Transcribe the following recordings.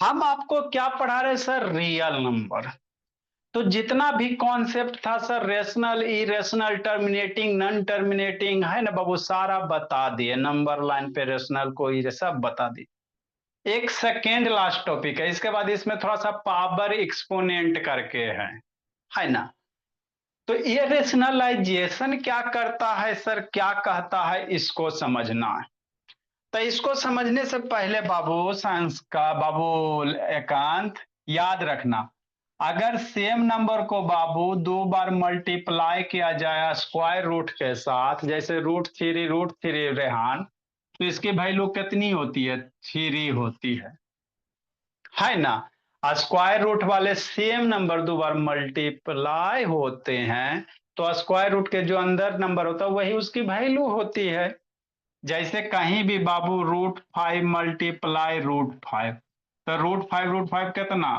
हम आपको क्या पढ़ा रहे सर? Real number. तो जितना भी कॉन्सेप्ट था sir, rational, irrational, terminating, non terminating, है ना बाबू, सारा बता दिए। नंबर लाइन पे रेशनल को सब बता दिए। एक सेकेंड लास्ट टॉपिक है, इसके बाद इसमें थोड़ा सा पावर एक्सपोनेंट करके है ना। तो ये रेशनलाइजेशन क्या करता है सर, क्या कहता है, इसको समझना है। तो इसको समझने से पहले बाबू, साइंस का बाबू एकांत याद रखना, अगर सेम नंबर को बाबू दो बार मल्टीप्लाई किया जाए स्क्वायर रूट के साथ, जैसे रूट थ्री रेहान, तो इसकी वैल्यू कितनी होती है? थ्री होती है ना। स्क्वायर रूट वाले सेम नंबर दो बार मल्टीप्लाई होते हैं, तो स्क्वायर रूट के जो अंदर नंबर होता है वही उसकी वैल्यू होती है। जैसे कहीं भी बाबू रूट 5 मल्टीप्लाई रूट 5, तो रूट फाइव कितना?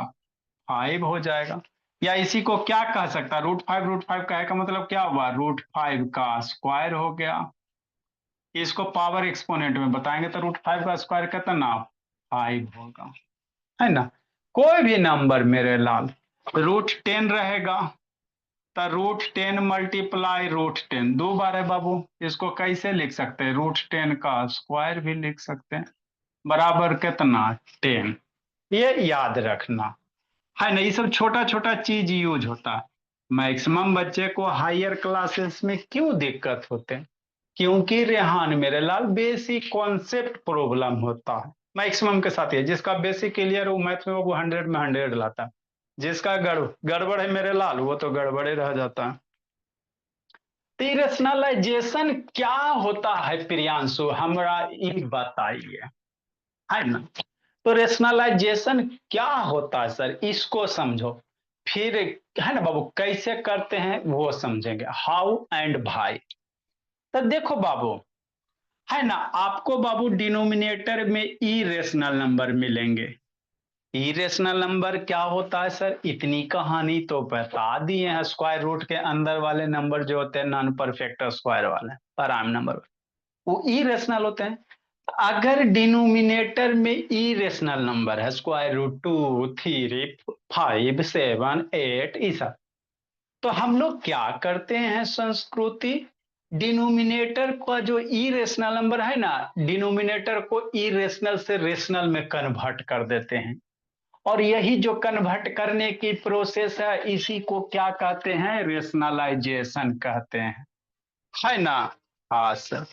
5 हो जाएगा। या इसी को क्या कह सकता है, रूट फाइव कहे का मतलब क्या हुआ? रूट 5 का स्क्वायर हो गया। इसको पावर एक्सपोनेंट में बताएंगे तो रूट 5 का स्क्वायर कितना? 5 होगा, है ना। कोई भी नंबर मेरे लाल, रूट 10 रहेगा, तो रूट 10 मल्टीप्लाई रूट 10 दो बार है बाबू। इसको कैसे लिख सकते हैं? रूट 10 का स्क्वायर भी लिख सकते हैं, बराबर कितना? 10। ये याद रखना, है ना। ये सब छोटा छोटा चीज यूज होता है। मैक्सिमम बच्चे को हायर क्लासेस में क्यों दिक्कत होते हैं? क्योंकि रेहान मेरे लाल बेसिक कॉन्सेप्ट प्रॉब्लम होता है मैक्सिमम के साथ। ये जिसका बेसिक क्लियर हो मैथ में वो 100 में 100 लाता है। जिसका गड़बड़ है मेरे लाल, वो तो गड़बड़े रह जाता है। तो रेशनलाइजेशन क्या होता है प्रियांशु, हमरा ये बताइए, है ना। तो रेशनलाइजेशन क्या होता है सर, इसको समझो, फिर है ना बाबू कैसे करते हैं वो समझेंगे, हाउ एंड भाई। तो देखो बाबू, है ना, आपको बाबू डिनोमिनेटर में इरेशनल नंबर मिलेंगे। इरेशनल नंबर क्या होता है सर, इतनी कहानी तो बता दिए हैं। स्क्वायर रूट के अंदर वाले नंबर जो होते हैं नॉन परफेक्ट स्क्वायर वाले प्राइम नंबर, वो इरेशनल होते हैं। अगर डिनोमिनेटर में इरेशनल नंबर है, स्क्वायर रूट 2 3 5 7 8 ऐसा, तो हम लोग क्या करते हैं संस्कृति, डिनोमिनेटर का जो इरेशनल नंबर है ना, डिनोमिनेटर को इरेशनल से रेशनल में कन्वर्ट कर देते हैं। और यही जो कन्वर्ट करने की प्रोसेस है, इसी को क्या कहते हैं? रेशनलाइजेशन कहते हैं, है ना। हाँ सर,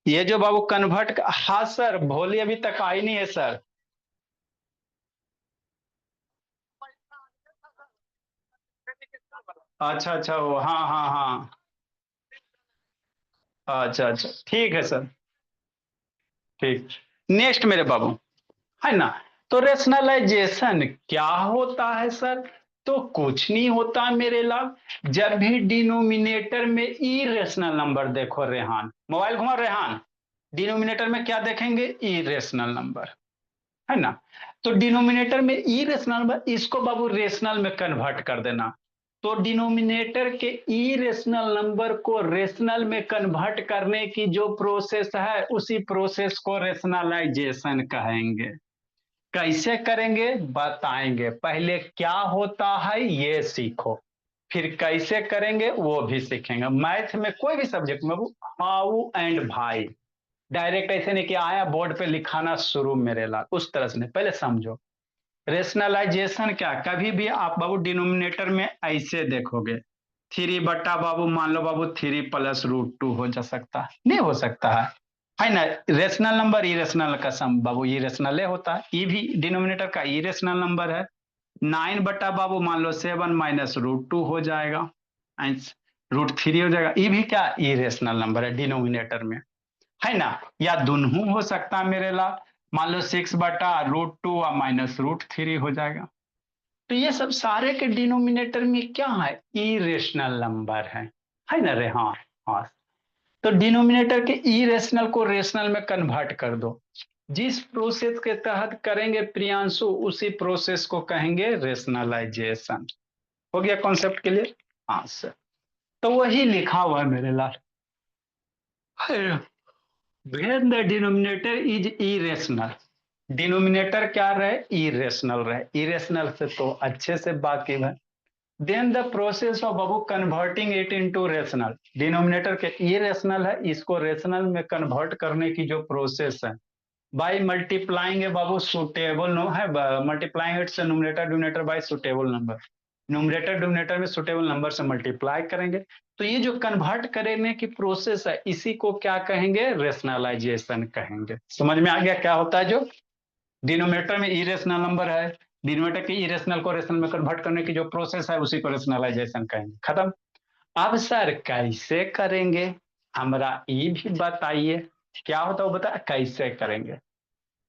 ये जो बाबू कन्वर्ट, हाँ सर भोली अभी तक आई नहीं है सर। अच्छा अच्छा, वो हाँ हाँ हाँ। अच्छा अच्छा, ठीक है सर, ठीक। नेक्स्ट मेरे बाबू, है ना। तो रेशनलाइजेशन क्या होता है सर? तो कुछ नहीं होता मेरे लाल। जब भी डिनोमिनेटर में इरेशनल नंबर देखो, रेहान मोबाइल घुमा रेहान, डिनोमिनेटर में क्या देखेंगे? इरेशनल नंबर, है ना। तो डिनोमिनेटर में इरेशनल नंबर, इसको बाबू रेशनल में कन्वर्ट कर देना। तो डिनोमिनेटर के इरेशनल नंबर को रेशनल में कन्वर्ट करने की जो प्रोसेस है, उसी प्रोसेस को रेशनलाइजेशन कहेंगे। कैसे करेंगे बताएंगे, पहले क्या होता है ये सीखो, फिर कैसे करेंगे वो भी सीखेंगे। मैथ में कोई भी सब्जेक्ट में हाउ एंड भाई, डायरेक्ट ऐसे नहीं कि आया बोर्ड पे लिखाना शुरू मेरे ला, उस तरह से नहीं, पहले समझो। रेशनलाइजेशन क्या, कभी भी आप बाबू डिनोमिनेटर में ऐसे देखोगे, 3 बट्टा बाबू मान लो बाबू 3 + √2 हो जा सकता है? नहीं हो सकता है ना। रेशनल नंबर इरेशनल का सम बाबू इरेशनल होता है, ये भी डिनोमिनेटर का इरेशनल नंबर है। 9 बट्टा बाबू मान लो 7 - √2 हो जाएगा, √3 हो जाएगा, ये भी क्या इरेशनल नंबर है डिनोमिनेटर में, है ना। या दोनों हो सकता है मेरे ला, मान लो 6/√2 और -√3 हो जाएगा। तो ये सब सारे के डिनोमिनेटर में क्या है? इरेशनल नंबर है ना रे, हाँ हाँ। तो डिनोमिनेटर के इरेशनल को रेशनल में कन्वर्ट कर दो। जिस प्रोसेस के तहत करेंगे प्रियांशु, उसी प्रोसेस को कहेंगे रेशनलाइजेशन। हो गया कॉन्सेप्ट के लिए? हाँ सर। तो वही लिखा हुआ है मेरे लाल, when the denominator is irrational, denominator क्या रहे, इरेशनल रहे, इरेशनल से तो अच्छे से वाकिफ है। देन द प्रोसेस ऑफ बाबू converting it into rational, denominator के इरेशनल है, इसको रेशनल में कन्वर्ट करने की जो प्रोसेस है, बाय मल्टीप्लाइंग है बाबू सुटेबल नो है, multiplying it's numerator denominator by suitable number, numerator denominator में सुटेबल नंबर से मल्टीप्लाई करेंगे। तो ये जो कन्वर्ट करने की प्रोसेस है, इसी को क्या कहेंगे, रेशनलाइजेशन कहेंगे। समझ में आ गया क्या होता है, जो डिनोमिनेटर में इरेशनल नंबर है, डिनोमिनेटर के इरेशनल को रेशनल में कन्वर्ट करने की जो प्रोसेस है, उसी को रेशनलाइजेशन कहेंगे। खत्म। अब सर कैसे करेंगे, हमरा ये भी बताइए, क्या होता है वो बता, कैसे करेंगे।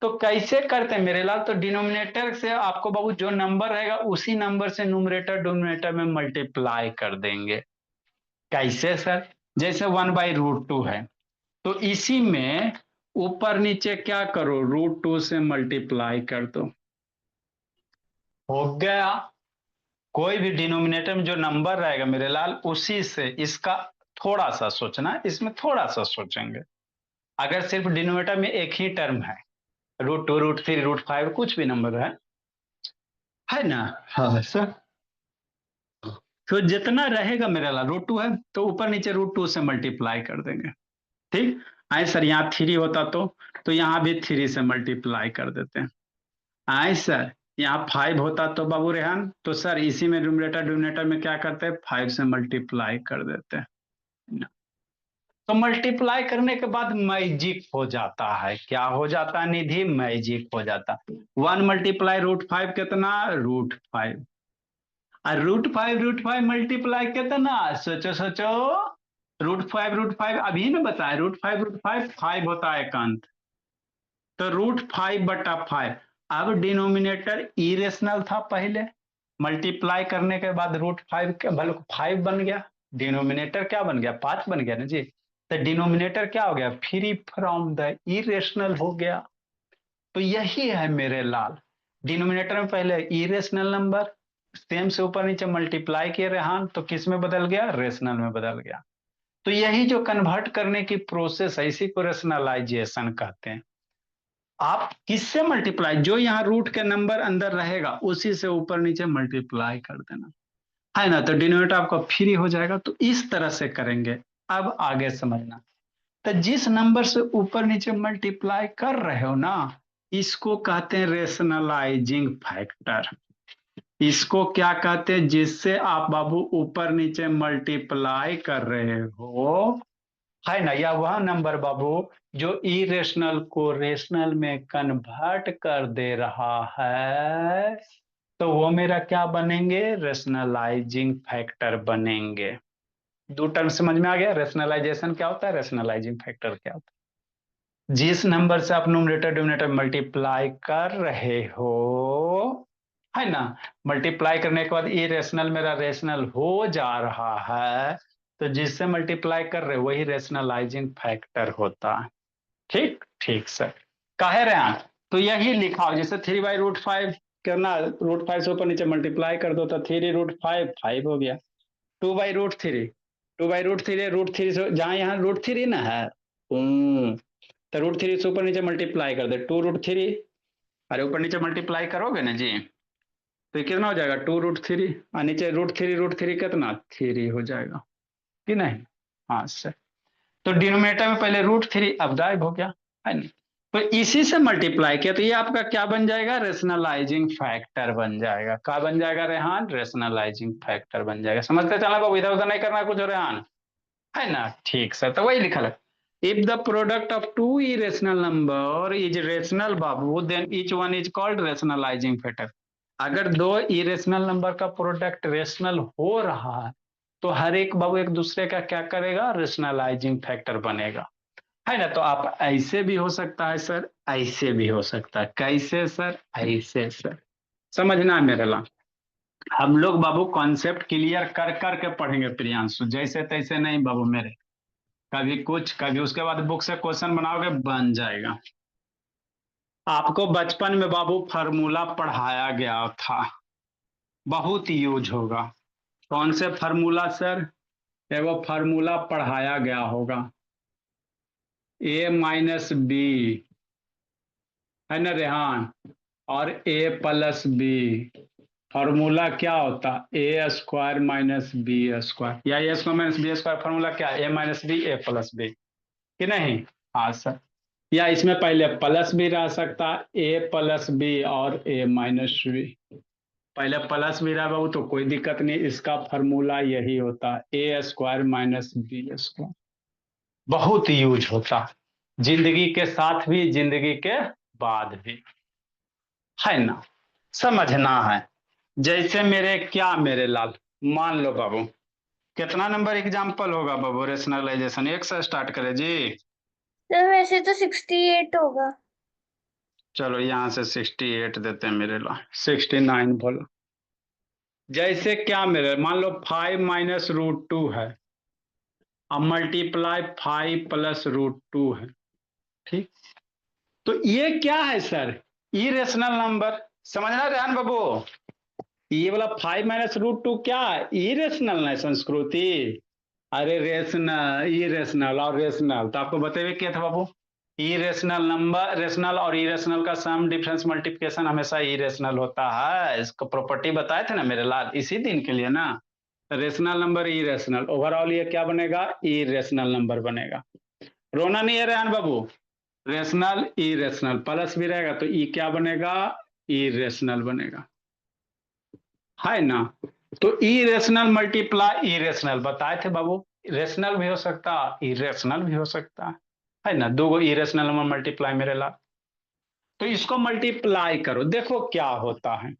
तो कैसे करते हैं मेरे लाल, तो डिनोमिनेटर से आपको बाबू जो नंबर रहेगा, उसी नंबर से न्यूमरेटर डिनोमिनेटर में मल्टीप्लाई कर देंगे। कैसे सर, जैसे 1/√2 है, तो इसी में ऊपर नीचे क्या करो, √2 से मल्टीप्लाई कर दो, हो गया। कोई भी डिनोमिनेटर में जो नंबर रहेगा मेरे लाल, उसी से इसका थोड़ा सा सोचना, इसमें थोड़ा सा सोचेंगे। अगर सिर्फ डिनोमिनेटर में एक ही टर्म है, √2 √3 √5 कुछ भी नंबर है ना, हाँ सर, तो जितना रहेगा मेरे लाल √2 है, तो ऊपर नीचे √2 से मल्टीप्लाई कर देंगे। ठीक। आए सर यहाँ 3 होता तो यहाँ भी 3 से मल्टीप्लाई कर देते हैं। आए सर यहाँ 5 होता तो बाबू रेहान, तो सर इसी में न्यूमरेटर डिनोमिनेटर में क्या करते हैं, 5 से मल्टीप्लाई कर देते हैं। तो मल्टीप्लाई करने के बाद मैजिक हो जाता है, क्या हो जाता है निधि, मैजिक हो जाता है। 1 मल्टीप्लाई √5 कितना, √5, और √5 मल्टीप्लाई कितना, सोचो सोचो, √5 अभी ना बताए, √5 5 होता है एकांत, तो √5/5। अब डिनोमिनेटर इरेशनल था पहले, मल्टीप्लाई करने के बाद √5 भले 5 बन गया, डिनोमिनेटर क्या बन गया, 5 बन गया ना जी, तो डिनोमिनेटर क्या हो गया, फ्री फ्रॉम द इरेशनल हो गया। तो यही है मेरे लाल, डिनोमिनेटर में पहले इरेशनल नंबर, सेम से ऊपर नीचे मल्टीप्लाई किए रेहान, तो किस में बदल गया, रेशनल में बदल गया। तो यही जो कन्वर्ट करने की प्रोसेस है, इसी को रेशनलाइजेशन कहते हैं। आप किससे मल्टीप्लाई, जो यहाँ रूट के नंबर अंदर रहेगा उसी से ऊपर नीचे मल्टीप्लाई कर देना है ना, तो डिनोमिनेटर आपका फ्री हो जाएगा। तो इस तरह से करेंगे। अब आगे समझना, तो जिस नंबर से ऊपर नीचे मल्टीप्लाई कर रहे हो ना, इसको कहते हैं रेशनलाइजिंग फैक्टर। इसको क्या कहते हैं, जिससे आप बाबू ऊपर नीचे मल्टीप्लाई कर रहे हो, है ना, या वह नंबर बाबू जो इरेशनल को रेशनल में कन्वर्ट कर दे रहा है, तो वो मेरा क्या बनेंगे, रेशनलाइजिंग फैक्टर बनेंगे। दो टर्म समझ में आ गया, रेशनलाइजेशन क्या होता है, रेशनलाइजिंग फैक्टर क्या होता है। जिस नंबर से आप न्यूमरेटर डिनोमिनेटर मल्टीप्लाई कर रहे हो, है ना, मल्टीप्लाई करने के बाद ये रेशनल मेरा रेशनल हो जा रहा है, तो जिससे मल्टीप्लाई कर रहे हो वही रेशनलाइजिंग फैक्टर होता है। ठीक ठीक सर, कहे रहे हैं। तो यही लिखा हो, जैसे 3/√5 करना, √5 से ऊपर नीचे मल्टीप्लाई कर दो, तो 3√5 5 हो गया। 2/√3, 2/√3 √3 से जहां यहाँ √3 ना है, तो √3 से ऊपर नीचे मल्टीप्लाई कर दे, 2√3, अरे ऊपर नीचे मल्टीप्लाई करोगे ना जी, तो ये कितना हो जाएगा, 2√3, और नीचे √3 कितना, 3 हो जाएगा कि नहीं। हाँ सर, तो डिनोमिनेटर में पहले √3 अब गायब हो गया, है नहीं, तो इसी से मल्टीप्लाई किया, तो ये आपका क्या बन जाएगा, रेशनलाइजिंग फैक्टर बन जाएगा। क्या बन जाएगा रेहान, रेशनलाइजिंग फैक्टर बन जाएगा। समझते चला बाबू, इधर उधर नहीं करना कुछ रेहान, है ना। ठीक सर, तो वही लिखा है, if the product of two irrational number is rational बाबू, then each one is called rationalising factor. अगर दो इरेशनल नंबर का प्रोडक्ट रेशनल हो रहा है, तो हर एक बाबू एक दूसरे का क्या करेगा, रेशनलाइजिंग फैक्टर बनेगा, है ना। तो आप ऐसे भी हो सकता है सर, ऐसे भी हो सकता है, कैसे सर, ऐसे सर, समझना है मेरे ला। हम लोग बाबू कॉन्सेप्ट क्लियर कर कर के पढ़ेंगे प्रियांशु, जैसे तैसे नहीं बाबू मेरे, कभी कुछ कभी उसके बाद बुक से क्वेश्चन बनाओगे बन जाएगा। आपको बचपन में बाबू फार्मूला पढ़ाया गया था, बहुत यूज होगा। कौन से फार्मूला सर, एगो फार्मूला पढ़ाया गया होगा, a - b है ना रेहान, और ए प्लस बी, फॉर्मूला क्या होता, a square minus b square, या a square minus b square formula क्या, a minus b a plus b, कि नहीं। हाँ सर, या इसमें पहले प्लस भी रह सकता, ए प्लस बी और ए माइनस बी, पहले प्लस भी रहा बाबू तो कोई दिक्कत नहीं, इसका फॉर्मूला यही होता a square minus b square, बहुत यूज होता जिंदगी के साथ भी जिंदगी के बाद भी, है ना, समझना है। जैसे मेरे क्या मेरे लाल, मान लो बाबू, कितना नंबर एग्जाम्पल होगा बाबू, रेशनलाइजेशन एक से स्टार्ट करे जी। सर वैसे तो 68 होगा। चलो यहाँ से 68 देते हैं मेरे लाल, 69 बोलो। जैसे क्या मेरे मान लो 5 - √2 है, अब मल्टीप्लाई 5 + √2 है, ठीक। तो ये क्या है सर, इरेशनल नंबर, समझना रेहान बाबू, ये वाला 5 - √2 क्या है, इरेशनल है संस्कृति। अरे रेशनल, इरेशनल और रेशनल तो आपको बतेवे क्या था बाबू, इरेशनल नंबर, रेशनल और इरेशनल का सम डिफरेंस मल्टीप्लिकेशन हमेशा इरेशनल होता है, इसको प्रॉपर्टी बताए थे ना मेरे लाल इसी दिन के लिए ना। रेशनल नंबर इरेशनल, ओवरऑल ये क्या बनेगा, इरेशनल नंबर बनेगा। रोना नहीं है रेहान बाबू, रेशनल इरेशनल प्लस भी रहेगा तो ई क्या बनेगा, इरेशनल बनेगा, है ना। तो इरेशनल मल्टीप्लाई इरेशनल बताए थे बाबू, रेशनल भी हो सकता, इरेशनल भी हो सकता है ना, दो गो इरेशनल नंबर मल्टीप्लाई मेरे ला, तो इसको मल्टीप्लाई करो देखो क्या होता है,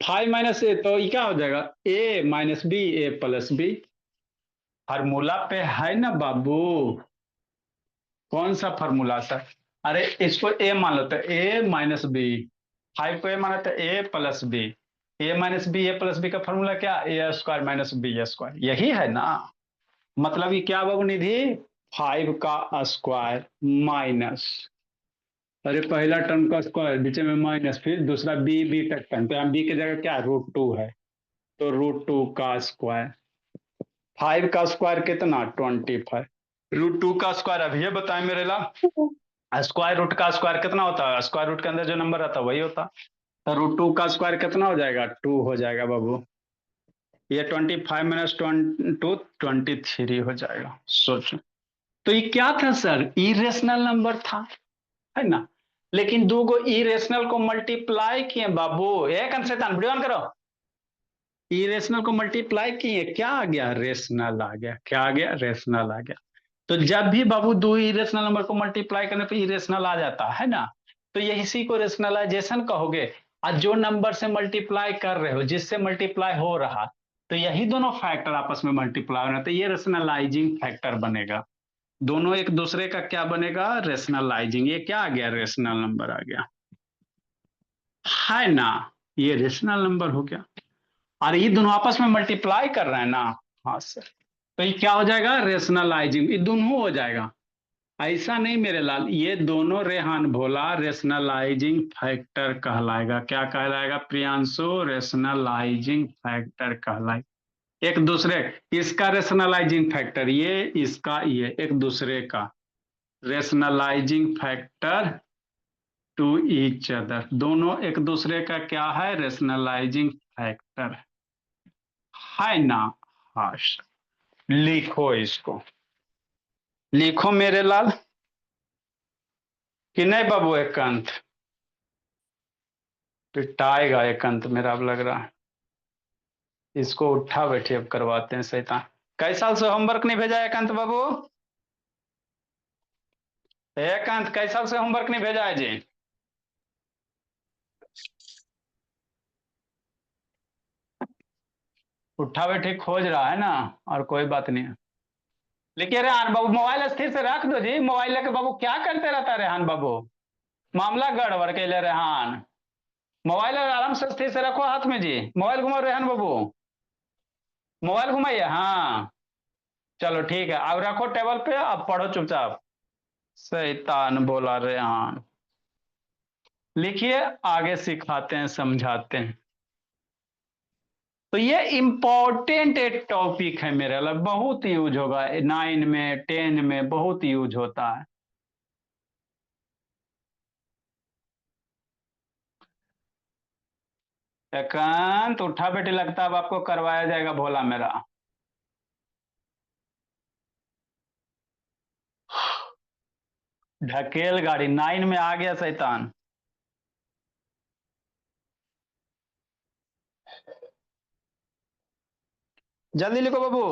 5 - ए तो ये क्या हो जाएगा, ए minus b a plus B, formula पे है ना बाबू, कौन सा फार्मूला सर, अरे इसको ए मान लो तो ए माइनस बी, 5 को ए माना तो ए plus B, A minus b a plus B का फॉर्मूला क्या, ए स्क्वायर माइनस बी स्क्वायर, यही है ना। मतलब ये क्या बाबू निधि, 5 का स्क्वायर माइनस, अरे पहला टर्म का स्क्वायर बीच में माइनस, फिर दूसरा बी बी तक टर्म, तो यहाँ बी की जगह क्या √2 है, तो √2 का स्क्वायर, 5 का स्क्वायर कितना 25, √2 का स्क्वायर अभी ये बताए मेरे ला, स्क्वायर रूट का स्क्वायर कितना होता है, स्क्वायर रूट के अंदर जो नंबर रहता है वही होता, तो √2 का स्क्वायर कितना हो जाएगा, 2 हो जाएगा बाबू, ये 25 - 2 23 हो जाएगा, सोचो। तो ये क्या था सर, इरेशनल नंबर था, है ना, लेकिन दो गो इरेशनल को मल्टीप्लाई किए बाबू, एक अंशेतान वीडियो ऑन करो, इरेशनल को मल्टीप्लाई किए क्या आ गया, रेशनल आ गया, क्या आ गया, रेशनल आ गया। तो जब भी बाबू दो इरेशनल नंबर को मल्टीप्लाई करने पे इरेशनल आ जाता है ना, तो ये इसी को रेशनलाइजेशन कहोगे। आज जो नंबर से मल्टीप्लाई कर रहे हो, जिससे मल्टीप्लाई हो रहा, तो यही दोनों फैक्टर आपस में मल्टीप्लाई हो रहा, तो ये रेशनलाइजिंग फैक्टर बनेगा, दोनों एक दूसरे का क्या बनेगा, रेशनलाइजिंग, ये क्या आ गया, रेशनल नंबर आ गया, है ना, ये रेशनल नंबर हो गया, और ये दोनों आपस में मल्टीप्लाई कर रहे हैं ना, हाँ सर, तो ये क्या हो जाएगा, रेशनलाइजिंग, ये दोनों हो जाएगा, ऐसा नहीं मेरे लाल, ये दोनों रेहान भोला रेशनलाइजिंग फैक्टर कहलाएगा, क्या कहलाएगा प्रियांशु, रेशनलाइजिंग फैक्टर कहलाएगा, एक दूसरे, इसका रेशनलाइजिंग फैक्टर ये, इसका ये, एक दूसरे का rationalising factor to each other, दोनों एक दूसरे का क्या है, रेशनलाइजिंग फैक्टर, है ना। हाँ, लिखो इसको, लिखो मेरे लाल, कि नहीं बाबू, एकांत पिटाएगा, एकांत मेरा अब लग रहा है, इसको उठा बैठे अब करवाते हैं शैतान। कई साल से होमवर्क नहीं भेजा एकांत बाबू, एकांत कई साल से होमवर्क नहीं भेजा है जी, उठा बैठे खोज रहा है ना, और कोई बात नहीं है। लेकिन रेहान बाबू मोबाइल स्थिर से रख दो जी, मोबाइल लेके बाबू क्या करते रहता है रेहान बाबू, मामला गड़बड़ के लिए रेहान, मोबाइल आराम से स्थिर से रखो हाथ में जी, मोबाइल घुमाओ रेहान बाबू, मोबाइल घुमाइए, हाँ चलो ठीक है, अब रखो टेबल पे, अब पढ़ो चुपचाप, शैतान बोला रेहान, लिखिए, आगे सिखाते हैं समझाते हैं। तो ये इंपॉर्टेंट एक टॉपिक है मेरे लिए, बहुत यूज होगा 9 में 10 में बहुत यूज होता है। एकांत उठा बेटी, लगता है अब आपको करवाया जाएगा भोला मेरा। ढकेल गाड़ी 9 में आ गया शैतान। जल्दी लिखो बाबू।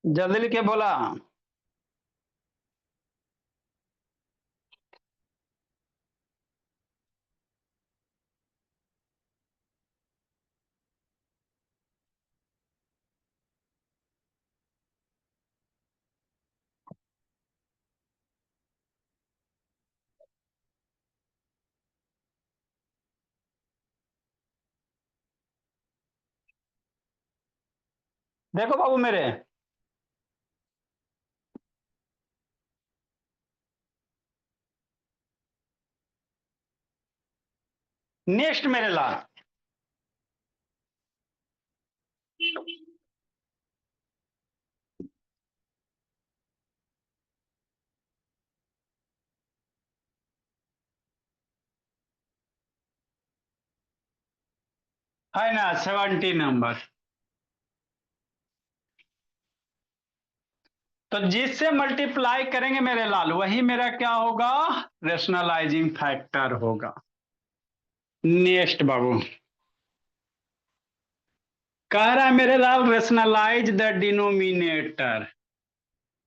जल्दी लिखे भोला। देखो बाबू मेरे, नेक्स्ट मेरे लाल। है ना 70 नंबर। तो जिससे मल्टीप्लाई करेंगे मेरे लाल, वही मेरा क्या होगा, रेशनलाइजिंग फैक्टर होगा। नेक्स्ट बाबू, कह रहा है मेरे लाल रेशनलाइज द डिनोमिनेटर।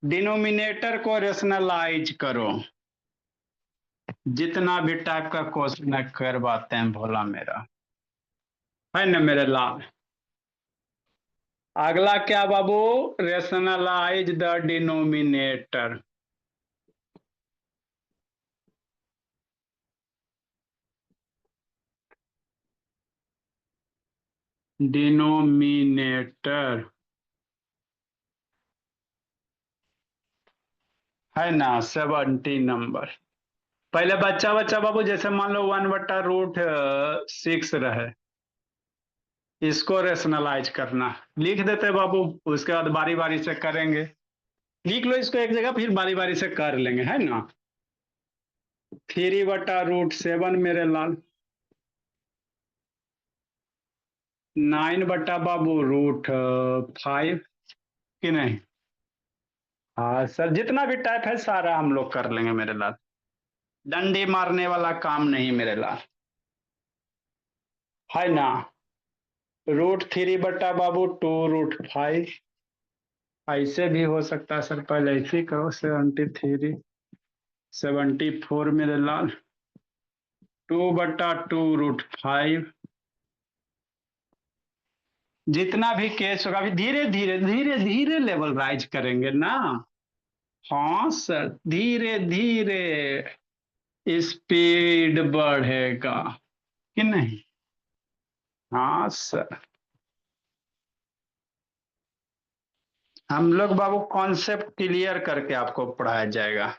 डिनोमिनेटर को रेशनलाइज करो। जितना भी टाइप का क्वेश्चन करवाते हैं भोला मेरा, है ना मेरे लाल। अगला क्या बाबू, रेशनलाइज द डिनोमिनेटर। डिनोमिनेटर है ना 70 नंबर। पहले बच्चा बच्चा बाबू, जैसे मान लो 1/√6 रहे, इसको रेशनलाइज करना। लिख देते बाबू, उसके बाद बारी बारी से करेंगे। लिख लो इसको एक जगह, फिर बारी बारी से कर लेंगे, है ना। 3/√7 मेरे लाल, 9 बाबू √5 कि नहीं। हाँ सर, जितना भी टाइप है सारा हम लोग कर लेंगे मेरे लाल। डंडी मारने वाला काम नहीं मेरे लाल, है ना। √3 बाबू 2√5। ऐसे भी हो सकता है सर, पहले ऐसे ही करो। 74 मेरे लाल, 2/2√5। जितना भी केस होगा, अभी धीरे धीरे धीरे धीरे लेवल राइज करेंगे ना। हाँ सर, धीरे धीरे स्पीड बढ़ेगा कि नहीं। हाँ सर, हम लोग बाबू कॉन्सेप्ट क्लियर करके आपको पढ़ाया जाएगा।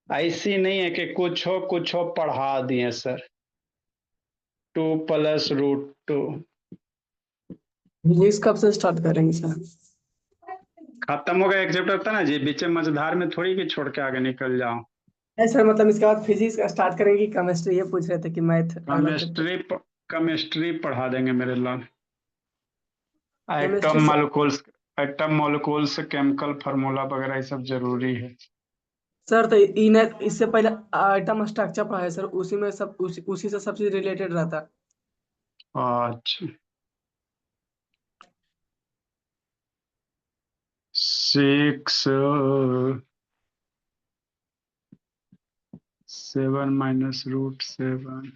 ऐसी नहीं है कि कुछ हो पढ़ा दिए सर। 2 + √2। फिजिक्स कब से स्टार्ट करेंगे सर? खत्म हो गया एक चैप्टर था ना जी, बीच में मझधार में थोड़ी कि छोड़ के आगे निकल जाओ। नहीं सर, मतलब इसके बाद फिजिक्स का स्टार्ट करेंगे कि केमिस्ट्री, ये पूछ रहे थे कि मैथ अगला चैप्टर। केमिस्ट्री पढ़ा देंगे मेरे लाल। केमिस्ट्री एटम से molecules, atom molecules, chemical formula वगैरह ये सब जरूरी है। सर, तो इससे पहले आइटम स्ट्रक्चर पढ़ा है सर, उसी में सब उसी से सब चीज रिलेटेड रहता है। अच्छा, 6 7 माइनस रूट 7।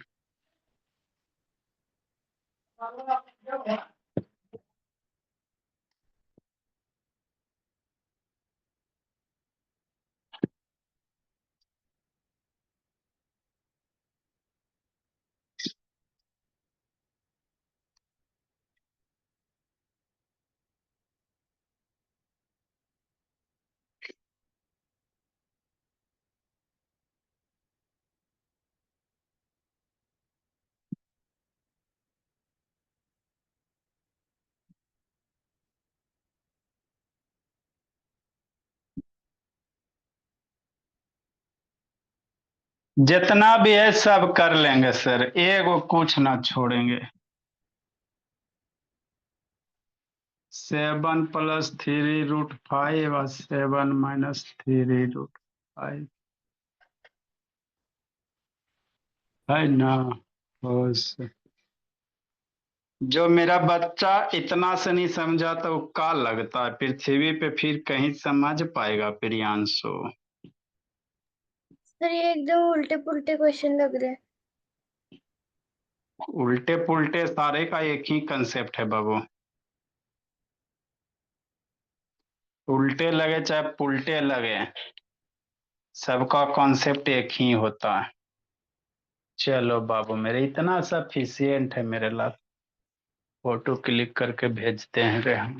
जितना भी है सब कर लेंगे सर, एगो कुछ ना छोड़ेंगे। 7 प्लस 3 रूट 5 और 7 माइनस 3 रूट 5 है ना। बस जो मेरा बच्चा इतना से नहीं समझा तो वो का लगता है पृथ्वी पे फिर कहीं समझ पाएगा प्रियांशु? सर ये एकदम उल्टे पुल्टे क्वेश्चन लग रहे हैं। उल्टे पुल्टे सारे का एक ही कंसेप्ट है बाबू। उल्टे लगे चाहे पुल्टे लगे, सबका कॉन्सेप्ट एक ही होता है। चलो बाबू मेरे, इतना सफिशियंट है मेरे लिए। फोटो क्लिक करके भेजते हैं रे हम।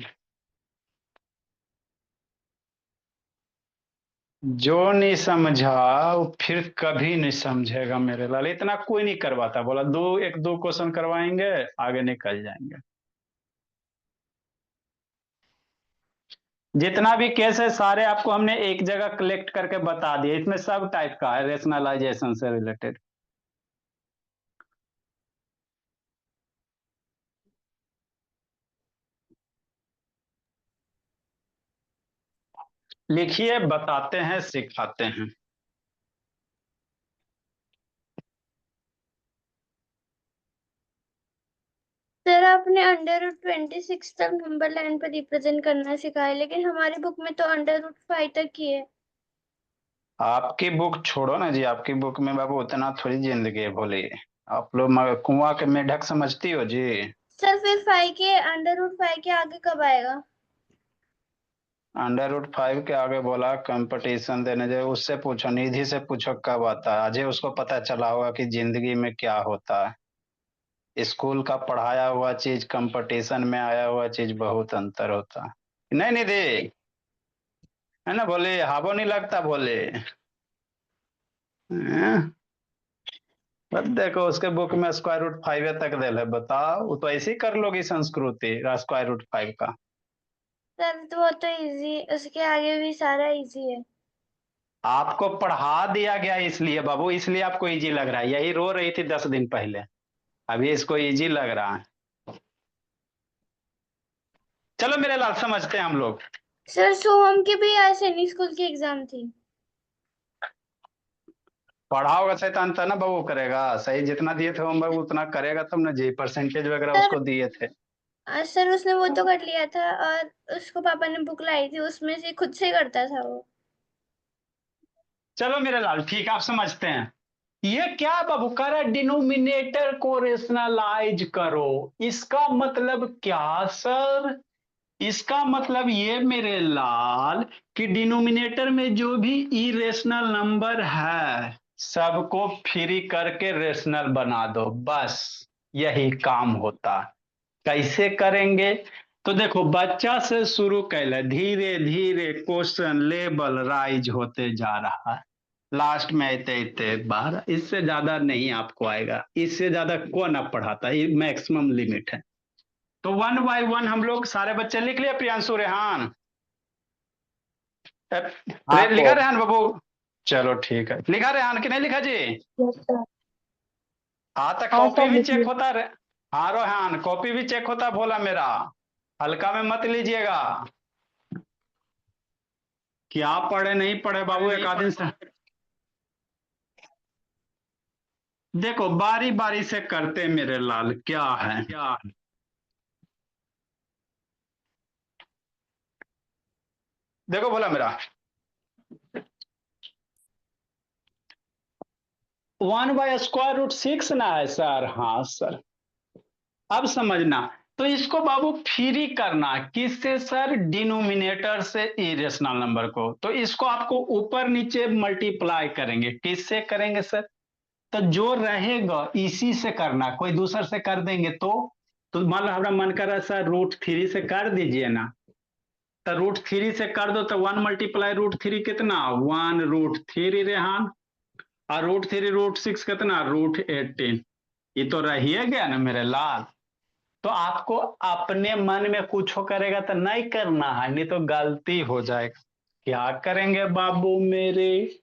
जो नहीं समझा वो फिर कभी नहीं समझेगा मेरे लाल। इतना कोई नहीं करवाता, बोला एक दो क्वेश्चन करवाएंगे, आगे निकल जाएंगे। जितना भी केस है सारे आपको हमने एक जगह कलेक्ट करके बता दिए, इसमें सब टाइप का है रेशनलाइजेशन से रिलेटेड। लिखिए, बताते हैं, सिखाते हैं। सर आपने अंडर रूट 26 तक नंबर लाइन पर रिप्रेजेंट करना सिखाया, लेकिन हमारी बुक में तो अंडर रूट 5 तक ही है। आपकी बुक छोड़ो ना जी, आपकी बुक में बाबू उतना थोड़ी जिंदगी है बोली। आप लोग कुआं के मेढक समझती हो जी। सर फिर 5 के अंडर रूट 5 के आगे कब आएगा? अंडर रूट 5 के आगे बोला कंपटीशन देने जाए, उससे पूछो, निधि से पूछो कब आता है। अजय उसको पता चला होगा कि जिंदगी में क्या होता है। स्कूल का पढ़ाया हुआ चीज कंपटीशन में आया हुआ चीज बहुत अंतर होता है। नहीं निधि, है ना, बोले हावो नहीं लगता बोले। हैं? बस देखो उसके बुक में स्क्वायर रूट 5 तक दे है, बताओ वो तो ऐसे ही कर लोगी संस्कृति स्क्वायर रूट 5 का। सर तो वो तो इजी, उसके आगे भी सारा इजी है। आपको पढ़ा दिया गया इसलिए बाबू, इसलिए आपको इजी लग रहा है। यही रो रही थी 10 दिन पहले, अभी इसको इजी लग रहा है। चलो मेरे लाल, समझते हैं हम लोग। सर सोहम की भी आज सैनिक स्कूल की एग्जाम थी। पढ़ा होगा शैतान था ना बाबू, करेगा सही, जितना दिए थे होमवर्क उतना करेगा तब ना जी। परसेंटेज वगैरह सर उसको दिए थे। सर उसने वो तो कर लिया था, और उसको पापा ने बुक लाई थी, उसमें से खुद से करता था वो। चलो मेरे लाल ठीक है, आप समझते हैं। ये क्या बाबू कर रहा है, डिनोमिनेटर को रेशनलाइज करो। इसका मतलब क्या सर? इसका मतलब ये मेरे लाल कि डिनोमिनेटर में जो भी इरेशनल नंबर है सबको फ्री करके रेशनल बना दो, बस यही काम होता है। कैसे करेंगे? तो देखो, बच्चा से शुरू कैले, धीरे धीरे क्वेश्चन लेवल राइज होते जा रहा है। लास्ट में आते आते 12, इससे ज्यादा नहीं आपको आएगा। इससे ज्यादा कौन आप पढ़ाता है, ये मैक्सिमम लिमिट है। तो 1 बाय 1 हम लोग सारे बच्चे लिख लिए। प्रियांशु, रेहान, हाँ लिखा सर। रेहान बाबू? चलो ठीक है, लिखा रेहान कि नहीं लिखा जी? Yes sir. हाँ तो हाँ कॉपी सर भी चेक लिखिए। होता रे। हाँ रोहान, कॉपी भी चेक होता बोला मेरा, हल्का में मत लीजिएगा। क्या पढ़े नहीं पढ़े बाबू, एक आध दिन से देखो बारी बारी से करते मेरे लाल, क्या है। देखो बोला मेरा 1/√6 ना है सर, हाँ सर। अब समझना, तो इसको बाबू फ्री करना किससे सर, डिनोमिनेटर से इरेशनल नंबर को। तो इसको आपको ऊपर नीचे मल्टीप्लाई करेंगे, किससे करेंगे सर, तो जो रहेगा इसी से करना, कोई दूसर से कर देंगे तो मान लो हमारा मन कर रहा है सर √3 से कर दीजिए ना, तो √3 से कर दो तो 1 × √3 कितना, 1√3 रेहान, और √3 √6 कितना, √18। ये तो रहिए गया ना मेरे लाल। तो आपको अपने मन में कुछ हो करेगा तो नहीं करना है, नहीं तो गलती हो जाएगा। क्या करेंगे बाबू मेरे,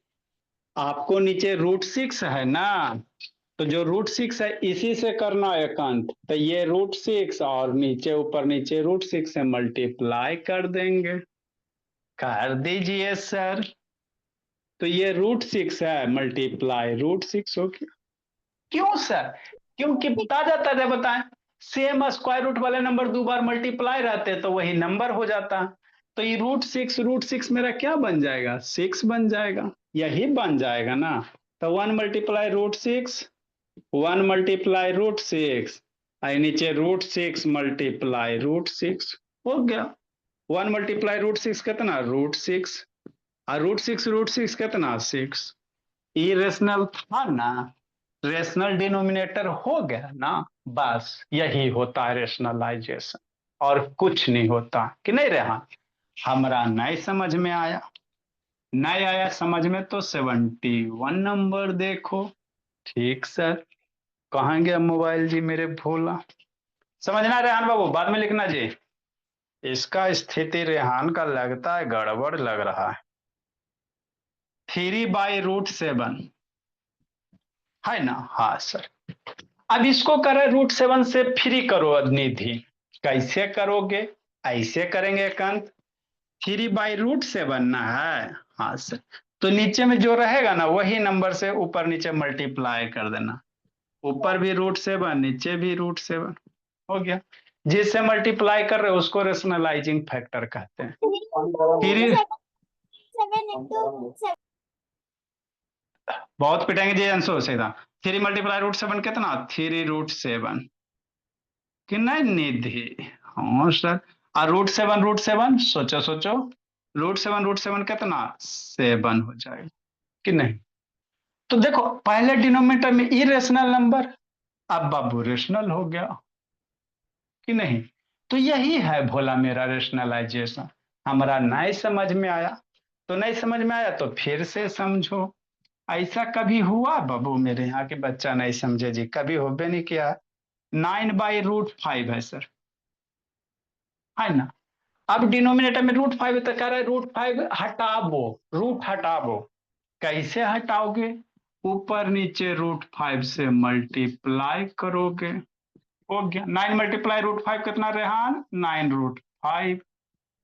आपको नीचे √6 है ना, तो जो √6 है इसी से करना है एकांत, तो ये √6 और नीचे ऊपर नीचे √6 से मल्टीप्लाई कर देंगे। कर दीजिए सर, तो ये √6 है मल्टीप्लाई √6 हो गया। क्यों सर, क्योंकि ताजा ताजा बताएं, सेम स्क्वायर रूट वाले नंबर दो बार मल्टीप्लाई रहते तो वही नंबर हो जाता। तो ये √6 मेरा क्या बन जाएगा, 6 बन जाएगा, यही बन जाएगा ना। तो 1 × √6, 1 × √6, नीचे √6 मल्टीप्लाई √6 हो गया। 1 × √6 कितना, √6, और √6 कितना, 6। इरेशनल था ना, रेशनल डिनोमिनेटर हो गया ना, बस यही होता है रेशनलाइजेशन, और कुछ नहीं होता कि नहीं रहा। हमारा नहीं समझ में आया, नहीं आया समझ में तो 71 नंबर देखो। ठीक सर, कहाँ गया मोबाइल जी मेरे भोला। समझना रेहान बाबू, बाद में लिखना जी। इसका स्थिति रेहान का लगता है गड़बड़ लग रहा है। 3/√7 है ना, हाँ सर। अब इसको करें √7 से फ्री करो निधि, कैसे करोगे, ऐसे करेंगे एकांत, 3/√7 ना है, हाँ सर। तो नीचे में जो रहेगा ना वही नंबर से ऊपर नीचे मल्टीप्लाई कर देना, ऊपर भी √7 नीचे भी √7 हो गया। जिससे मल्टीप्लाई कर रहे हो उसको रेशनलाइजिंग फैक्टर कहते हैं। फिर बहुत पिटेंगे जी आंसर सीधा। 3 × √7 कितना, 3√7 कि नहीं निधि, हाँ सर। और √7 सोचो सोचो, √7 कितना, 7 हो जाएगा कि नहीं। तो देखो पहले डिनोमिनेटर में इरेशनल नंबर, अब बाबू रेशनल हो गया कि नहीं। तो यही है भोला मेरा रेशनलाइजेशन। हमारा नहीं समझ में आया तो नहीं समझ में आया तो फिर से समझो। ऐसा कभी हुआ बाबू मेरे यहाँ के बच्चा नहीं समझे जी, कभी हो भी नहीं किया। 9/√5 है सर, है ना। अब डिनोमिनेटर में √5 तो कह रहा है √5 हटाबो, रूट हटाबो, कैसे हटाओगे, ऊपर नीचे √5 से मल्टीप्लाई करोगे, हो गया। 9 × √5 कितना रेहान, 9√5,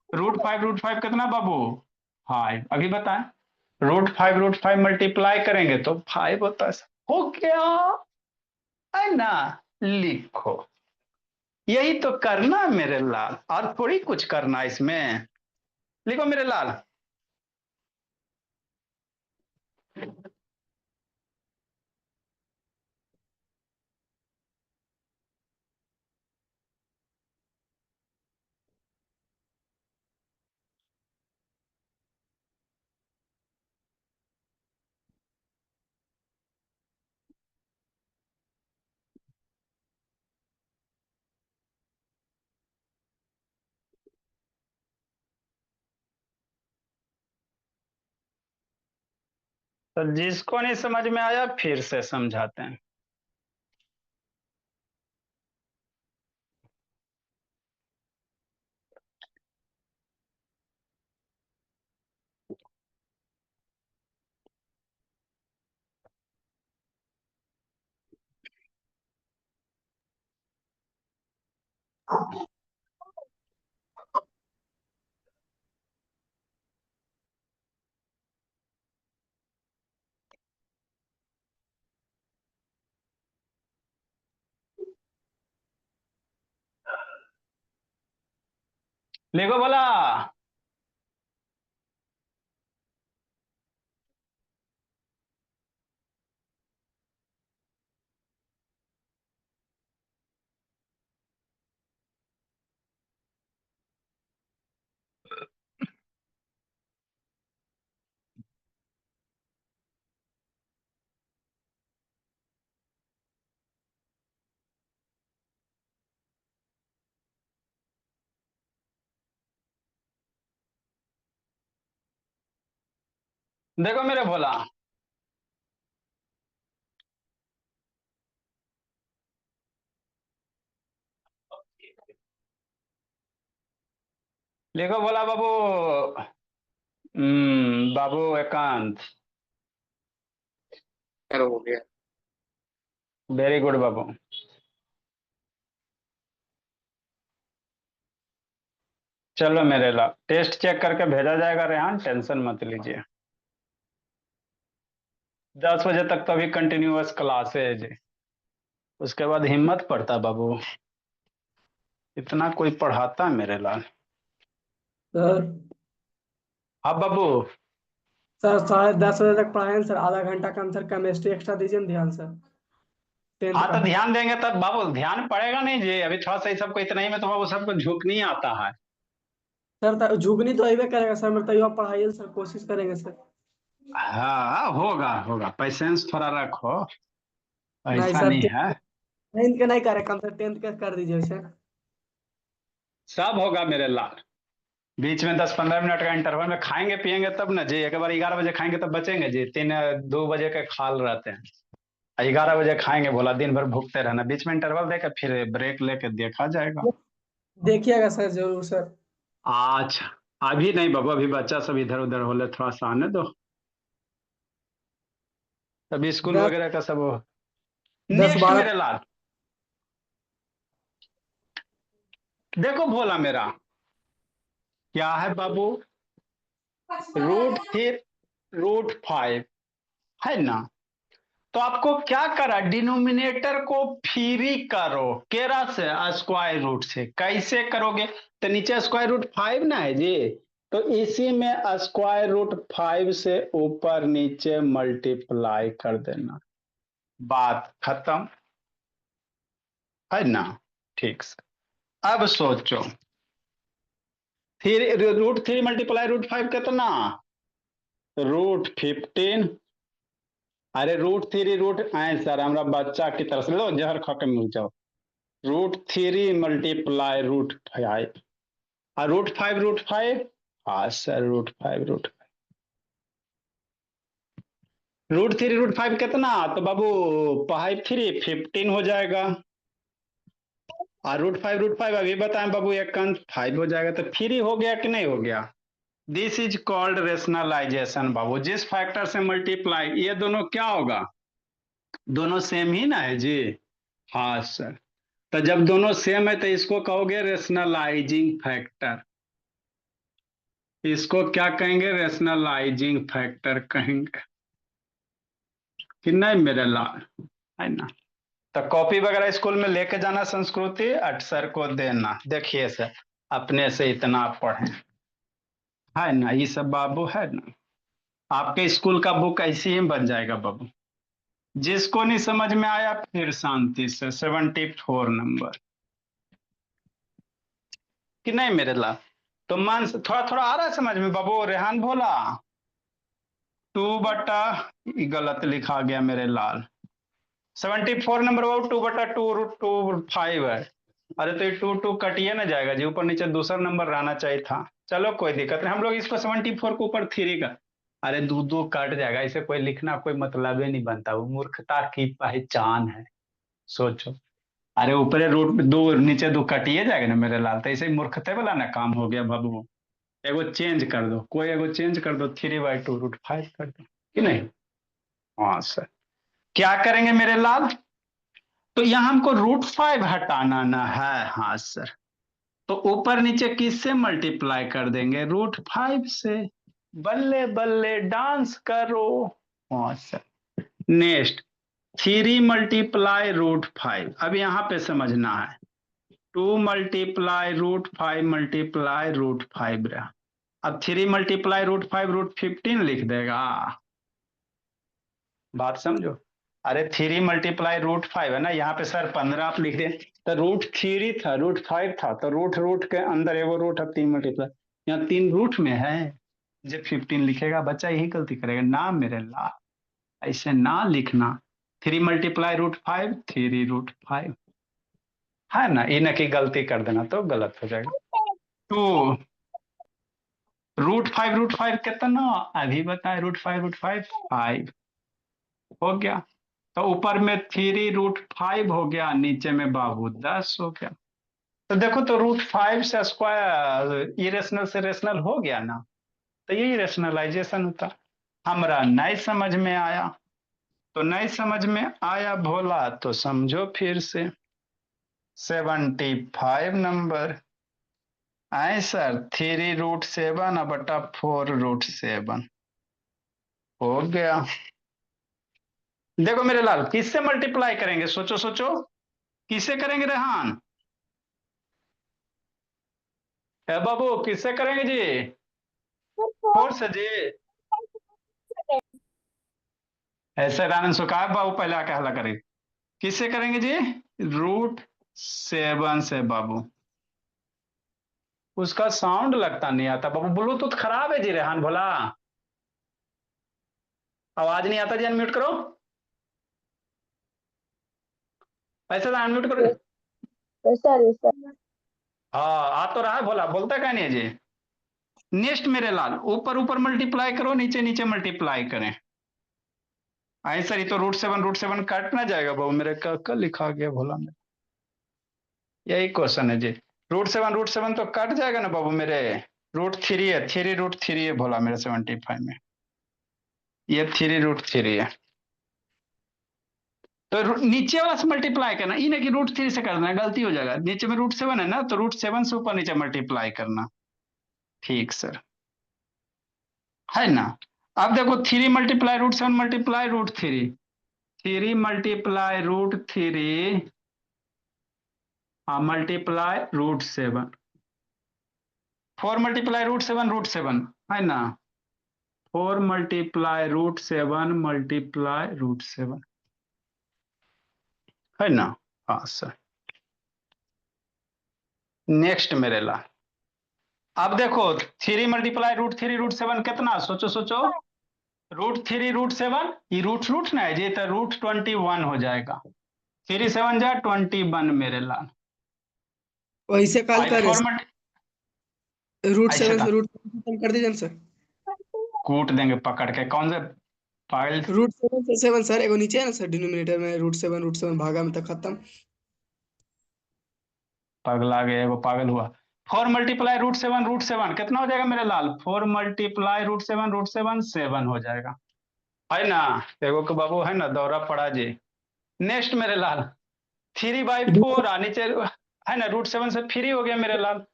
√5 कितना बाबू, 5। अभी बताएं, √5 मल्टीप्लाई करेंगे तो 5 होता है, हो गया है ना। लिखो, यही तो करना है मेरे लाल, और थोड़ी कुछ करना इसमें। लिखो मेरे लाल। तो जिसको नहीं समझ में आया फिर से समझाते हैं। लिखो बोला, देखो मेरे भोला, लिखो भोला बाबू। बाबू एकांत। सर हो गया। वेरी गुड बाबू। चलो मेरे ला टेस्ट चेक करके भेजा जाएगा रेहान, टेंशन मत लीजिए। 10 बजे तक तो अभी कंटिन्यूअस क्लास है जी, उसके बाद हिम्मत पड़ता बाबू, इतना कोई पढ़ाता है मेरे लाल। सर हाँ बाबू। सर 10:30 बजे तक पढ़ाएं सर, आधा घंटा कम सर, केमिस्ट्री एक्स्ट्रा दीजिए ना ध्यान सर, 10th हाँ का। तो ध्यान देंगे तब बाबू, ध्यान पड़ेगा नहीं जी, अभी थोड़ा सा ही सबको, इतना ही में तो बाबू सबको झुक नहीं आता है। सर झुकनी तो अबे करेगा सर, मतलब तैयो आप पढ़ाइए सर, कोशिश करेंगे सर। हाँ होगा होगा, पेशेंस थोड़ा रखो, नहीं ऐसा सर, नहीं है। 10th का नहीं करे कम सर, 10th का कर दीजिए सर। सब होगा मेरे लाल। बीच में 10-15 मिनट का इंटरवल में खाएंगे पिएंगे तब ना जी, एक बार 11 बजे खाएंगे तब बचेंगे जी, 2 बजे के खाल रहते हैं, 11 बजे खाएंगे बोला, दिन भर भूखते रहना, बीच में इंटरवल देकर फिर ब्रेक लेके देखा जाएगा। देखिएगा सर जरूर सर। अच्छा, अभी नहीं बाबू, अभी बच्चा सब इधर उधर होले, थोड़ा सा आने दो, अभी स्कूल 10 वगैरह का सब हो। 10 नेक्स्ट 12 मेरे लाल, देखो भोला मेरा, क्या है बाबू, √3 √5 है ना, तो आपको क्या करा, डिनोमिनेटर को फ्री करो, केरा से स्क्वायर रूट से, कैसे करोगे, तो नीचे √5 ना है जी, तो इसी में √5 से ऊपर नीचे मल्टीप्लाई कर देना, बात खत्म है ना। ठीक से अब सोचो, √3 मल्टीप्लाई √5 कितना, √15। अरे √3 सर, हमारा बच्चा की तरफ से लो जहर खा के मिल जाओ, √3 मल्टीप्लाई √5, और √5 हाँ सर, √3 कितना, तो बाबू 5 3 15 हो जाएगा, और √5 अभी बताएं बाबू, एक अंक 5 हो जाएगा, तो 3 हो गया कि नहीं हो गया। दिस इज कॉल्ड रेशनलाइजेशन बाबू, जिस फैक्टर से मल्टीप्लाई, ये दोनों क्या होगा, दोनों सेम ही ना है जी। हाँ सर, तो जब दोनों सेम है तो इसको कहोगे रेशनलाइजिंग फैक्टर, इसको क्या कहेंगे, रेशनलाइजिंग फैक्टर कहेंगे कि नहीं मेरे लाल, है ना। तो कॉपी वगैरह स्कूल में लेके जाना, संस्कृति सर को देना, देखिए सर अपने से इतना पढ़े, है ना, ये सब बाबू है ना, आपके स्कूल का बुक ऐसे ही बन जाएगा बाबू। जिसको नहीं समझ में आया फिर शांति से 74 नंबर कि नहीं मेरे लाल, तो मान से थोड़ा थोड़ा आ रहा है समझ में बाबू, रेहान भोला, 2 बटा, गलत लिखा गया मेरे लाल, 74 नंबर बाबू, 2/2 √5 है। अरे तो ये 2 कटिए ना जाएगा जी, ऊपर नीचे दूसरा नंबर रहना चाहिए था, चलो कोई दिक्कत नहीं, हम लोग इसको 74 के ऊपर 3 का, अरे दो दो कट जाएगा, इसे कोई लिखना कोई मतलब ही नहीं बनता, वो मूर्खता की पहचान है, सोचो। अरे ऊपर √2 नीचे 2 कटिए जाएगा ना मेरे लाल, तो इसे मूर्खते वाला ना काम हो गया बाबू, एगो चेंज कर दो, कोई एगो चेंज कर दो, 3/2 √5 कर दो कि नहीं। हाँ सर, क्या करेंगे मेरे लाल, तो यहां हमको √5 हटाना ना है, हाँ सर, तो ऊपर नीचे किससे मल्टीप्लाई कर देंगे, √5 से, बल्ले बल्ले डांस करो। हाँ सर, नेक्स्ट 3 मल्टीप्लाई √5, अब यहां पे समझना है, 2 मल्टीप्लाई √5 मल्टीप्लाई √5 रहा, अब 3 मल्टीप्लाई √5 √15 लिख देगा, बात समझो। अरे 3 मल्टीप्लाई √5 है ना, यहाँ पे सर 15 आप लिख दें, तो √3 था, √5 था, तो रूट रूट के अंदर एगो रूट है, 3 मल्टीप्लाई, यहाँ 3 रूट में है, जब 15 लिखेगा बच्चा यही गलती करेगा ना मेरे ला, ऐसे ना लिखना, 3 मल्टीप्लाई √5 3 √5, है ना, इन की गलती कर देना तो गलत हो जाएगा। 2 √5 कितना अभी बताए, √5 5 हो गया। तो ऊपर में 3√5 हो गया, नीचे में बाबू 10 हो गया। तो देखो तो √5 से स्क्वायर इरेशनल से रेशनल हो गया ना, तो यही रेशनलाइजेशन होता। हमरा नहीं समझ में आया, तो नहीं समझ में आया भोला तो समझो फिर से 75 नंबर आए सर 3√7 बटा 4√7 हो गया। देखो मेरे लाल किससे मल्टीप्लाई करेंगे, सोचो सोचो किससे करेंगे रेहान, ए बाबू किससे करेंगे जी, 4 से जी। ऐसे रानन सुखा बाबू पहले आके हल्ला करेंगे, किससे करेंगे जी, √7 से बाबू। उसका साउंड लगता नहीं आता बाबू, ब्लूटूथ खराब है जी रेहान भोला, आवाज नहीं आता जी, अनम्यूट करो, ऐसे तो अनम्यूट करो। हाँ आ तो रहा है भोला, बोलता क्या नहीं है जी। नेक्स्ट मेरे लाल ऊपर ऊपर मल्टीप्लाई करो, नीचे नीचे मल्टीप्लाई करें। ऐसा ही तो √7 कट ना जाएगा बाबू मेरे का लिखा गया भोला में, यही क्वेश्चन है जी। √7 तो कट जाएगा ना बाबू मेरे, √3 है, 3√3 है भोला मेरे 75 में, ये 3√3 है। तो नीचे वाला से मल्टीप्लाई करना, ये नहीं कि √3 से करना है, गलती हो जाएगा, नीचे में √7 है ना, तो √7 से ऊपर नीचे मल्टीप्लाई करना। ठीक सर, है ना। अब देखो 3 multiply √7 multiply √3, 3 multiply √3 multiply √7, 4 multiply √7 है ना, 4 मल्टीप्लाई √7 मल्टीप्लाई √7 है ना। हाँ सर। नेक्स्ट मेरे ला, अब देखो 3 मल्टीप्लाई √3 √7 कितना, सोचो सोचो, √3 √7 ये रूट रूट ना है जी, तो √21 हो जाएगा, 3 7 जा 21 मेरे लाल। वैसे कॉल आई करे फॉर्मेट ऐसे √7 का से √7 कर दीजिए ना सर। कूट देंगे पकड़ के, कौन से पागल √7 से 7 सर, एगो नीचे है ना सर डिनोमिनेटर में, √7 भागा में तक खत्म। पगला गए, वो पागल हुआ। 4 मल्टीप्लाई √7 कितना हो जाएगा मेरे लाल, 4 मल्टीप्लाई √7 7 हो जाएगा, है ना। एगो के बाबू है ना दौरा पड़ा जी। नेक्स्ट मेरे लाल 3/4 नीचे है ना, √7 से फ्री हो गया मेरे लाल,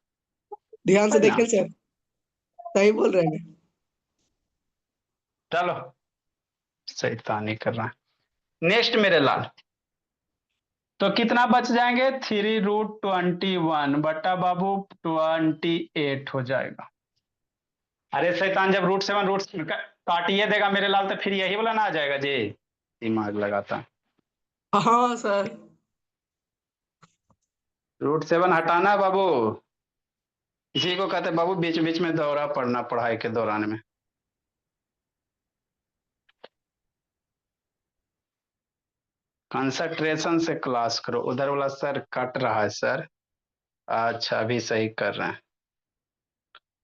ध्यान से है ना। देखिए सर, सही बोल रहे हैं। चलो शैतानी कर रहा है। नेक्स्ट मेरे लाल तो कितना बच जाएंगे, 3√21 बटा बाबू 28 हो जाएगा। अरे शैतान जब √7 काटिए देगा मेरे लाल, तो फिर यही वाला ना आ जाएगा जी, दिमाग लगाता। हाँ सर। √7 हटाना है बाबू, इसी को कहते हैं बाबू बीच बीच में दौरा पड़ना पढ़ाई के दौरान में। कंसंट्रेशन से क्लास करो, उधर वाला सर कट रहा है सर। अच्छा अभी सही कर रहे हैं,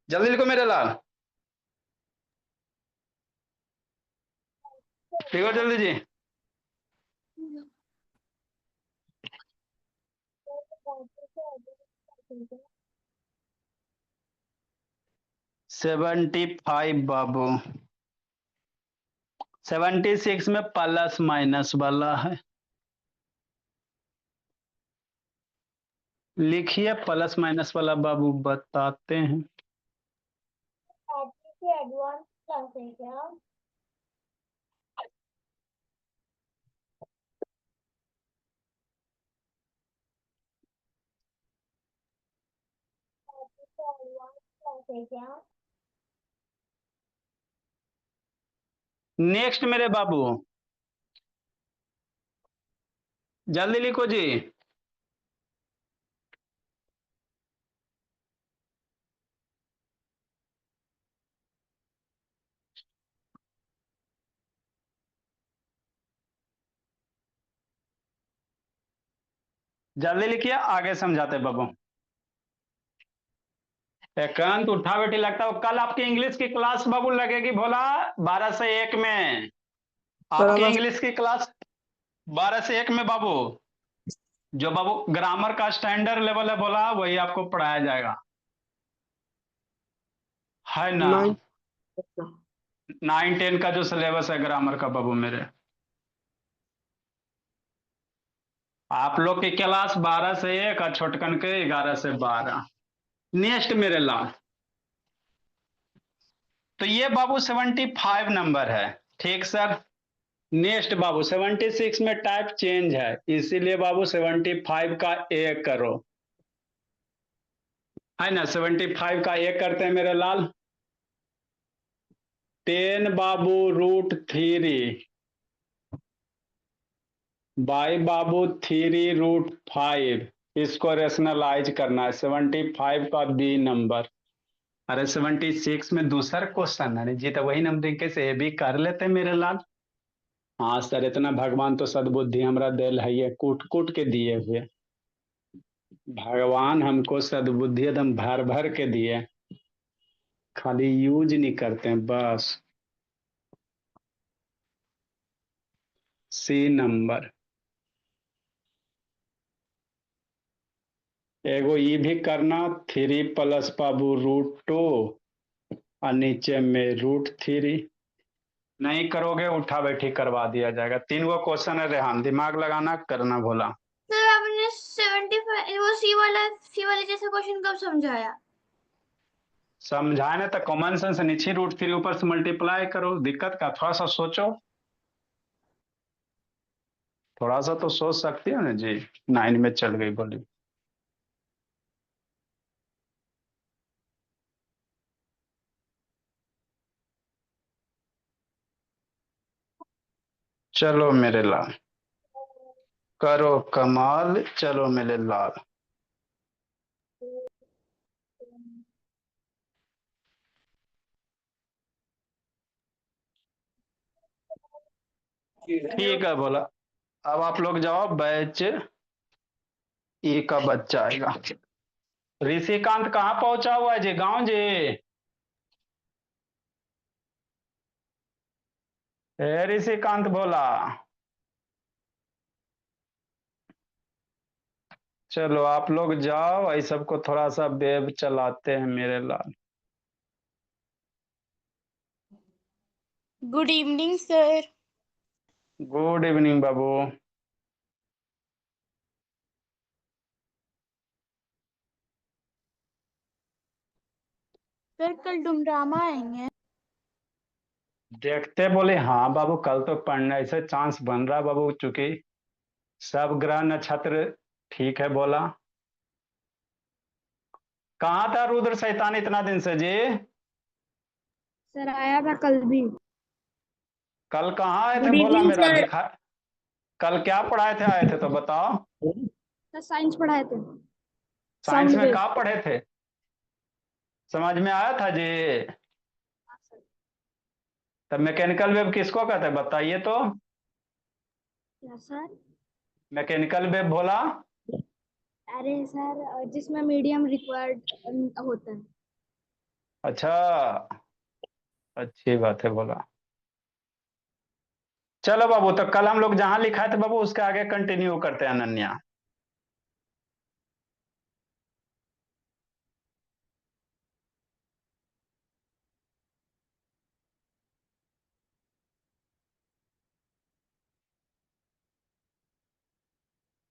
जल्दी लिखो मेरे लाल, लिखो जल्दी जी। 75 बाबू, 76 में प्लस माइनस वाला है, लिखिए प्लस माइनस वाला बाबू बताते हैं। एडवांस क्लास है क्या? एडवांस क्लास है क्या? नेक्स्ट मेरे बाबू जल्दी लिखो जी। जल्दी लिखिए, आगे समझाते बाबू। एकांत उठा बैठी लगता है कल आपकी इंग्लिश की क्लास बाबू लगेगी भोला 12 से 1 में। सर आपकी अब इंग्लिश की क्लास 12 से 1 में बाबू, जो बाबू ग्रामर का स्टैंडर्ड लेवल है बोला वही आपको पढ़ाया जाएगा, है ना। 9। 9-10 का जो सिलेबस है ग्रामर का बाबू मेरे, आप लोग की क्लास 12 से 1 और छोटकन के 11 से 12। नेक्स्ट मेरे लाल, तो ये बाबू 75 नंबर है, ठीक सर। नेक्स्ट बाबू 76 में टाइप चेंज है, इसीलिए बाबू 75 का ए करो, है ना। 75 का ए करते हैं मेरे लाल। 10 बाबू √3 बाई बाबू 3√5, इसको रेशनलाइज करना है। 75 का बी नंबर। अरे 76 में दूसरा क्वेश्चन है जी, तो वही नंबर कैसे ये भी कर लेते मेरे लाल। हाँ सर, इतना भगवान तो सद्बुद्धि हमरा दिल है, ये कूट कूट के दिए हुए भगवान हमको सद्बुद्धि एकदम भर भर के दिए, खाली यूज नहीं करते हैं बस। C number. एगो ये भी करना 3 प्लस बाबू √2 और नीचे में √3। नहीं करोगे उठा बैठी करवा दिया जाएगा। 3 गो क्वेश्चन है रेहान, दिमाग लगाना करना भोला। सर आपने 75 वो सी वाले जैसा क्वेश्चन कब समझाया? समझाने तक कॉमन सेंस नीचे √3 ऊपर से मल्टीप्लाई करो, दिक्कत का थोड़ा सा सोचो, थोड़ा सा तो सोच सकती हो ना जी। 9 में चल गई बोली। चलो मेरे लाल, करो कमाल, चलो मेरे लाल। ठीक है बोला। अब आप लोग जाओ, बैच ई का बच्चा आएगा। ऋषिकांत कहाँ पहुंचा हुआ है जी, गांव जी? ए ऋषिकांत बोला। चलो आप लोग जाओ, इस सबको थोड़ा सा वेब चलाते हैं मेरे लाल। Good evening sir. Good evening बाबू। सर कल डुमरामा आएंगे? देखते बोले हाँ बाबू, कल तो पढ़ने ऐसे चांस बन रहा है बाबू, चूंकि सब ग्रह नक्षत्र ठीक है बोला। कहाँ था रुद्र शैतान इतना दिन से जी? सर आया था कल भी। कल कहाँ आए थे गुड बोला इवनिंग मेरा सर। दिखा। कल क्या पढ़ाए थे, आए थे तो बताओ। सर साइंस पढ़ाए थे। साइंस साउंड में वेव। कहाँ पढ़े थे, समझ में आया था जी? तब मैकेनिकल वेव किसको कहते हैं बताइए तो। क्या सर? मैकेनिकल वेव बोला। अरे सर जिसमें मीडियम रिक्वायर्ड होता है। अच्छा, अच्छी बात है बोला। चलो बाबू, तो कल हम लोग जहां लिखा थे बाबू उसके आगे कंटिन्यू करते हैं अनन्या।